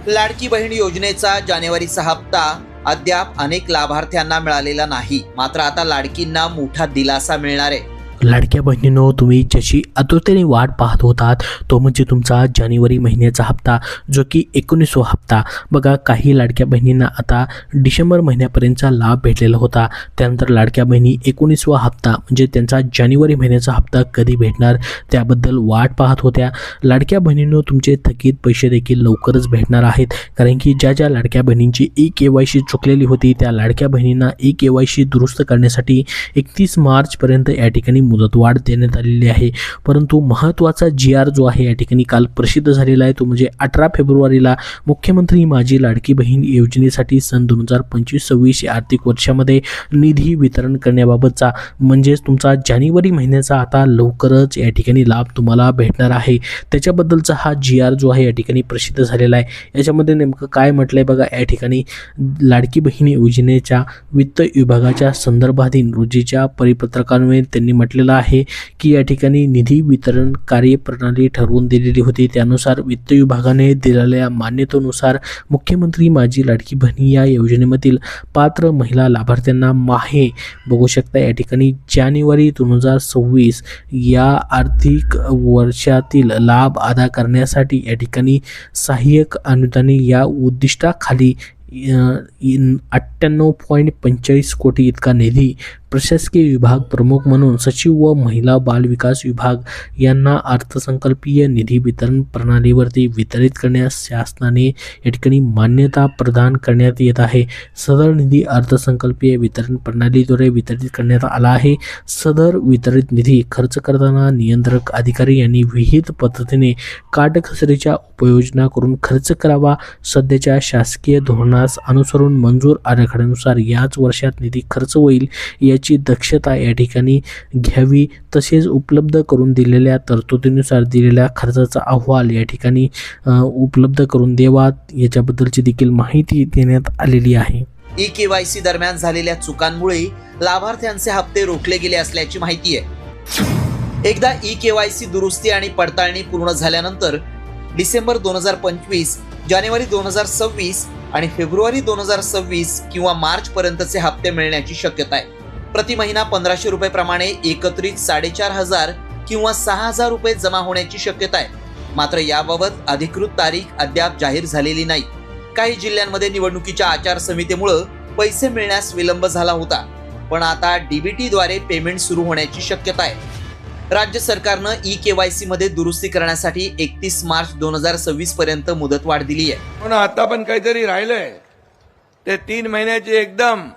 लाडकी बहीण योजनेचा जानेवारीचा हप्ता अद्याप अनेक लाभार्थ्यांना मिळालेला नाही. मात्र आता लाडकींना मोठा दिलासा मिळणार आहे. लाडक्या बहिणींनो, तुम्ही ज्याची आतुरतेने वाट पाहत होतात तो म्हणजे तुमचा जानेवारी महिन्याचा हप्ता, जो की 19वा हप्ता. बघा, काही लाडक्या बहिणींना आता डिसेंबर महिन्यापर्यंतचा लाभ भेटलेला होता. त्यानंतर लाडक्या बहिणी 19वा हप्ता म्हणजे त्यांचा जानेवारी महिन्याचा हप्ता कधी भेटणार त्याबद्दल वाट पाहत होत्या. लाडक्या बहिणींनो, तुमचे थकीत पैसे देखील लवकरच भेटणार आहेत. कारण की ज्या लाडक्या बहिणींची KYC चुकलेली होती त्या लाडक्या बहिणींना KYC दुरुस्त करण्यासाठी 31 मार्चपर्यंत या ठिकाणी मुदतवाढ देण्यात आलेली आहे. परंतु महत्त्वाचा GR जो आहे या ठिकाणी काल प्रसिद्ध झालेला आहे, तो म्हणजे 18 फेब्रुवारीला मुख्यमंत्री माझी लाडकी बहीण योजनेसाठी सन 2025-26 या आर्थिक वर्षामध्ये निधी वितरण करण्याबाबतचा, म्हणजेच तुमचा जानेवारी महिन्याचा आता लवकरच या ठिकाणी लाभ तुम्हाला भेटणार आहे. त्याच्याबद्दलचा हा GR जो आहे या ठिकाणी प्रसिद्ध झालेला आहे. याच्यामध्ये नेमकं काय म्हटलंय बघा, या ठिकाणी लाडकी बहीण योजनेच्या वित्त विभागाच्या संदर्भाधीन रोजीच्या परिपत्रकान्वये त्यांनी म्हटलेलं आहे की या ठिकाणी निधी वितरण कार्यप्रणाली ठरवून दिलेली होती. त्यानुसार वित्त विभागाने दिलेल्या मान्यतेनुसार मुख्यमंत्री माझी लाडकी बहीण या योजनेमधील पात्र महिला लाभार्थ्यांना माहे बघू शकता या ठिकाणी जानेवारी 2026 या आर्थिक वर्षातील लाभ अदा करण्यासाठी या ठिकाणी सहाय्यक अनुदाने या उद्दिष्टाखाली 98.45 कोटी इतका निधी प्रशासकीय विभाग प्रमुख म्हणून सचिव व महिला बाल विकास विभाग यांना अर्थसंकल्पीय निधी वितरण प्रणालीवरती वितरित करण्यास शासनाने या ठिकाणी मान्यता प्रदान करण्यात येत आहे. सदर निधी अर्थसंकल्पीय वितरण प्रणालीद्वारे वितरित करण्यात आला आहे. सदर वितरित निधी खर्च करताना नियंत्रक अधिकारी यांनी विहित पद्धतीने काटकसरीच्या उपयोजना करून खर्च करावा. सध्याच्या शासकीय धोरणास अनुसरून मंजूर आराखड्यानुसार याच वर्षात निधी खर्च होईल याची दक्षता या ठिकाणी घ्यावी. तसेच उपलब्ध करून दिलेल्या तरतुदीनुसार दिलेल्या खर्चाचा अहवाल या ठिकाणी उपलब्ध करून द्यावा, याच्याबद्दलची देखील माहिती देण्यात आलेली आहे. KYC दरम्यान झालेल्या चुकांमुळे लाभार्थ्यांचे हप्ते रोखले गेले असल्याची माहिती आहे. एकदा KYC दुरुस्ती आणि पडताळणी पूर्ण झाल्यानंतर डिसेंबर 2025, जानेवारी 2026 आणि फेब्रुवारी 2026 किंवा मार्च पर्यंतचे हप्ते मिळण्याची शक्यता आहे. प्रति महिना 1500 रुपये प्रमाणे एकत्रित 4500 किंवा 6000 रुपये जमा होण्याची शक्यता आहे. मात्र याबाबत अधिकृत तारीख अद्याप जाहीर झालेली नाही. काही जिल्ह्यांमध्ये निवडणुकीच्या आचारसंहितेमुळे पैसे मिळण्यास विलंब झाला होता, पण आता DBT द्वारे पेमेंट सुरू होण्याची शक्यता आहे. राज्य सरकारनं KYC मध्ये दुरुस्ती करण्यासाठी 31 मार्च 2026 पर्यंत मुदतवाढ दिली आहे. पण आता पण काहीतरी राहिलंय, ते 3 महिन्याचे एकदम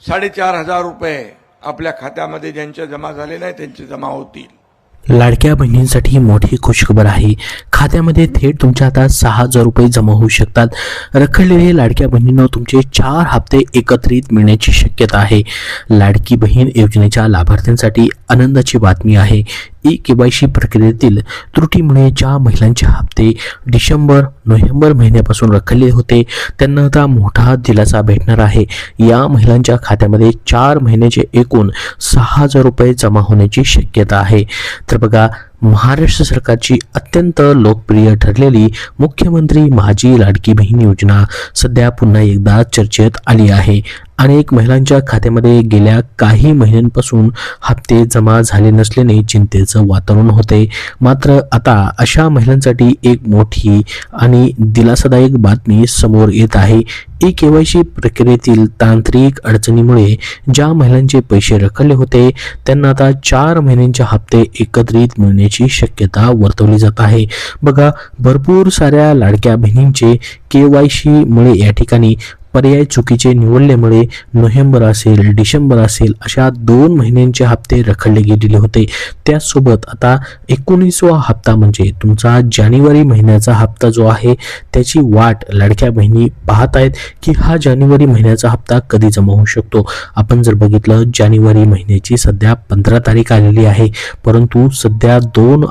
4500 रुपये आपल्या खात्यामध्ये ज्यांचे जमा झाले नाही त्यांचे जमा होतील. लाडक्या बहिणींसाठी मोठी खुशखबर आहे. खात्यामध्ये थेट तुमच्या हातात 6000 रुपये जमा होऊ शकतात. रखडलेले लाडक्या बहिणींना तुमचे 4 हप्ते एकत्रित मिळण्याची शक्यता आहे. लाडकी बहीण योजनेच्या लाभार्थ्यांसाठी आनंदाची बातमी आहे. KYC प्रक्रियेतील त्रुटीमुळे ज्या महिलांचे हप्ते डिसेंबर-नोव्हेंबर महिन्यापासून रखडले होते त्यांना आता मोठा दिलासा भेटणार आहे. या महिलांच्या खात्यामध्ये 4 महिन्याचे एकूण 6000 रुपये जमा होण्याची शक्यता आहे. तर बघा, महाराष्ट्र सरकारची अत्यंत लोकप्रिय ठरलेली मुख्यमंत्री माझी लाडकी बहीण योजना सध्या पुन्हा एकदा चर्चेत आली आहे. अनेक महिलांच्या खात्यामध्ये गेल्या काही महिन्यांपासून हप्ते जमा झाले नसल्याने चिंतेचं वातावरण होते. मात्र आता अशा महिलांसाठी एक मोठी आणि दिलासादायक बातमी समोर येत आहे. KYC प्रक्रियेतील तांत्रिक अडचणीमुळे ज्या महिलांचे पैसे रखडले होते त्यांना आता 4 महिन्यांचे हप्ते एकत्रित मिळण्याची शक्यता वर्तवली जात आहे. बघा, भरपूर साऱ्या लाडक्या बहिणींचे KYC मुळे या ठिकाणी पर्याय चुकीचे निवडल्यामुळे नोव्हेंबर असेल डिसेंबर असेल अशा 2 महिन्यांचे हप्ते रखडले गेलेले होते. त्याचसोबत आता 19वा हप्ता म्हणजे तुमचा जानेवारी महिन्याचा हप्ता जो आहे त्याची वाट लाडक्या बहिणी पाहत आहेत की हा जानेवारी महिन्याचा हप्ता कधी जमा होऊ शकतो. आपण जर बघितलं जानेवारी महिन्याची सध्या 15 तारीख आलेली आहे, परंतु सध्या 2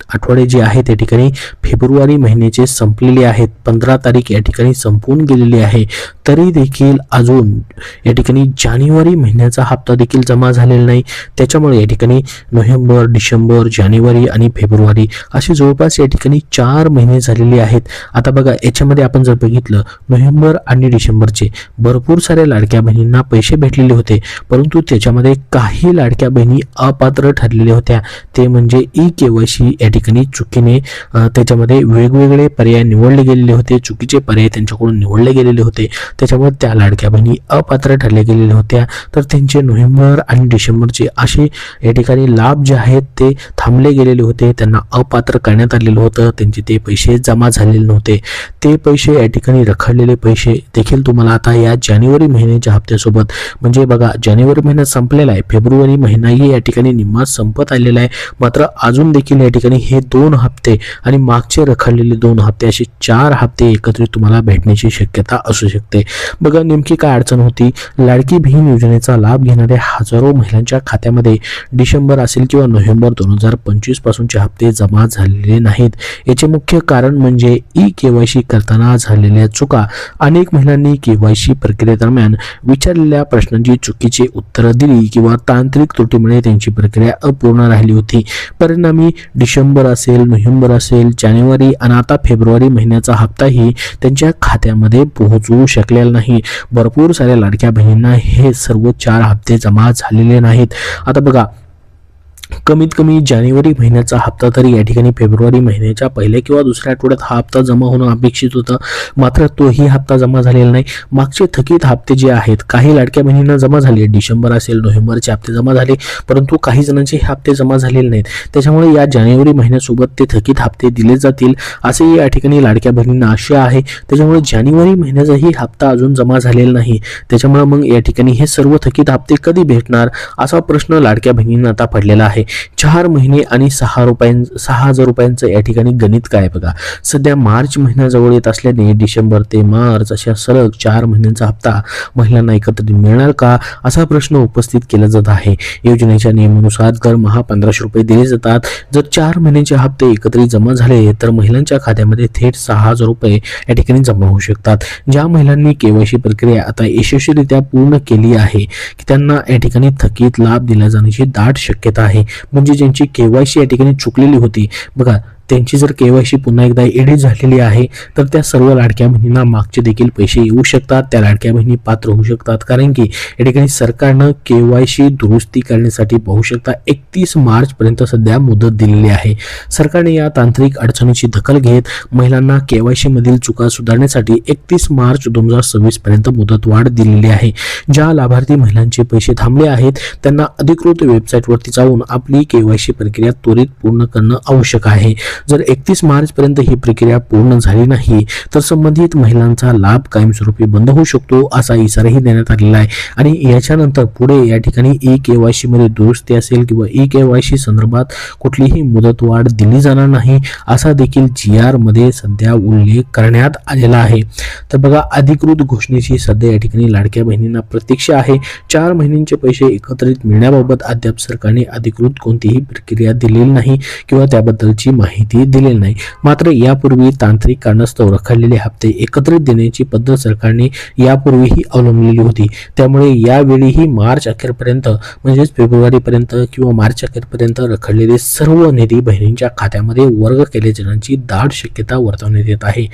आठवडे जे आहे त्या ठिकाणी फेब्रुवारी महिन्याचे संपलेले आहेत. 15 तारीख या ठिकाणी संपून गेलेली आहे, तरी देखील अजून या ठिकाणी जानेवारी महिन्याचा हप्ता देखील जमा झालेला नाही. त्याच्यामुळे या ठिकाणी नोव्हेंबर, डिसेंबर, जानेवारी आणि फेब्रुवारी असे जवळपास या ठिकाणी 4 महिने झालेले आहेत. आता बघा, याच्यामध्ये आपण जर बघितलं, नोव्हेंबर आणि डिसेंबरचे भरपूर साऱ्या लाडक्या बहिणींना पैसे भेटलेले होते, परंतु त्याच्यामध्ये काही लाडक्या बहिणी अपात्र ठरलेल्या होत्या. ते म्हणजे ई-केवायसी या ठिकाणी चुकीने त्याच्यामध्ये वेगवेगळे पर्याय निवडले गेलेले होते, चुकीचे पर्याय त्यांच्याकडून निवडले गेलेले होते. त्याच्यामुळे त्या लाडक्या बहिणी अपात्र ठरल्या गेलेल्या होत्या. तर त्यांचे नोव्हेंबर आणि डिसेंबरचे असे या ठिकाणी लाभ जे आहेत ते थांबले गेलेले होते, त्यांना अपात्र करण्यात आलेलं होतं. त्यांचे ते पैसे जमा झालेले नव्हते. ते पैसे या ठिकाणी रखडलेले पैसे देखील तुम्हाला आता या जानेवारी महिन्याच्या हप्त्यासोबत, म्हणजे बघा, जानेवारी महिना संपलेला आहे, फेब्रुवारी महिनाही या ठिकाणी निम्मा संपत आलेला आहे, मात्र अजून देखील या ठिकाणी हे 2 हप्ते आणि मागचे रखडलेले 2 हप्ते असे 4 हप्ते एकत्रित तुम्हाला भेटण्याची शक्यता असू शकते. बघा, नेमकी काय अडचण होती? लाडकी बहीण योजनेचा लाभ घेणाऱ्या हजारो महिलांच्या खात्यामध्ये डिसेंबर असेल किंवा नोव्हेंबर 2025 पासूनचे हप्ते जमा झालेले नाहीत. याचे मुख्य कारण म्हणजे ई-केवायसी करताना झालेल्या चुका. अनेक महिलांनी केवायसी प्रक्रियेदरम्यान विचारलेल्या प्रश्नांची चुकीची उत्तरं दिली किंवा तांत्रिक त्रुटीमुळे त्यांची प्रक्रिया अपूर्ण राहिली होती. परिणामी डिसेंबर असेल, नोव्हेंबर असेल, जानेवारी आणि आता फेब्रुवारी महिन्याचा हप्ताही त्यांच्या खात्यामध्ये पोहोचू शकलेला नाही. भरपूर साऱ्या लाडक्या बहिणींना हे सर्व 4 हप्ते जमा झालेले नाहीत. आता बघा, कमीत कमी जानेवारी महिन्याचा हप्ता तरी या ठिकाणी फेब्रुवारी महिन्याच्या पहिल्या किंवा दुसऱ्या आठवड्यात हा हप्ता जमा होणं अपेक्षित होतं, मात्र तोही हप्ता जमा झालेला नाही. मागचे थकीत हप्ते जे आहेत, काही लाडक्या बहिणींना जमा झाले, डिसेंबर असेल, नोव्हेंबरचे हप्ते जमा झाले, परंतु काही जणांचे हे हप्ते जमा झालेले नाहीत. त्याच्यामुळे या जानेवारी महिन्यासोबत ते थकीत हप्ते दिले जातील असे या ठिकाणी लाडक्या बहिणींना आशा आहे. त्याच्यामुळे जानेवारी महिन्याचाही हप्ता अजून जमा झालेला नाही. त्याच्यामुळे मग या ठिकाणी हे सर्व थकीत हप्ते कधी भेटणार असा प्रश्न लाडक्या बहिणींना आता पडलेला आहे. 4 महिने आणि 6,000 रुपयांचं या ठिकाणी गणित काय बघा. सध्या मार्च महिना जवळ येत असल्याने डिसेंबर ते मार्च अशा सलग 4 महिन्यांचा हप्ता महिलांना एकत्रित मिळणार का असा प्रश्न उपस्थित केला जात आहे. योजनेच्या नियमानुसार दरमहा 1500 रुपये दिले जातात. जर 4 महिन्यांचे हप्ते एकत्रित जमा झाले तर महिलांच्या खात्यामध्ये थेट 6,000 रुपये या ठिकाणी जमा होऊ शकतात. ज्या महिलांनी केवायसी प्रक्रिया आता यशस्वीरित्या पूर्ण केली आहे की त्यांना या ठिकाणी थकीत लाभ दिला जाण्याची दाट शक्यता आहे. म्हणजे ज्यांची केवायसी या ठिकाणी चुकलेली होती, बघा, त्यांची जर केवायसी पुन्हा एकदा एडिट झालेली आहे तर त्या सर्व लाडक्या बहिणींना मागचे देखील पैसे येऊ शकतात. त्या लाडक्या बहिणी पात्र होऊ शकतात, कारण की या ठिकाणी सरकारनं केवायसी दुरुस्ती करण्यासाठी पाहू शकता 31 मार्च पर्यंत सध्या मुदत दिलेली आहे. सरकारने या तांत्रिक अडचणीची दखल घेत महिलांना केवायसी मधील चुका सुधारण्यासाठी 31 मार्च 2026 पर्यंत मुदतवाढ दिलेली आहे. ज्या लाभार्थी महिलांचे पैसे थांबले आहेत त्यांना अधिकृत वेबसाईटवरती जाऊन आपली केवायसी प्रक्रिया त्वरित पूर्ण करणं आवश्यक आहे. जर 31 मार्च पर्यंत ही प्रक्रिया पूर्ण झाली नाही तर संबंधित महिलांचा लाभ कायमस्वरूपी बंद होऊ शकतो असा इशाराही देण्यात आलेला आहे. आणि याच्यानंतर पुढे या ठिकाणी ई-केवायसी मध्ये दुरुस्ती असेल किंवा ई-केवायसी संदर्भात कुठलीही मुदतवाढ दिली जाणार नाही असा देखील GR मध्ये सध्या उल्लेख करण्यात आलेला आहे. तर बघा, अधिकृत घोषणेची सध्या या ठिकाणी लाडक्या बहिणींना प्रतीक्षा आहे. 4 महिन्यांचे पैसे एकत्रित मिळण्याबाबत अद्याप सरकारने अधिकृत कोणतीही प्रक्रिया दिलेली नाही किंवा त्याबद्दलची माहिती दिलेली नाही. मात्र यापूर्वी तांत्रिक कारणास्तव रखडलेले हप्ते एकत्रित देण्याची पद्धत सरकारने यापूर्वीही अवलंबलेली होती. त्यामुळे यावेळीही मार्च अखेरपर्यंत म्हणजेच फेब्रुवारीपर्यंत किंवा मार्च अखेरपर्यंत रखडलेले सर्व निधी बहिणींच्या खात्यामध्ये वर्ग केले जाण्याची दाट शक्यता वर्तवण्यात येत आहे.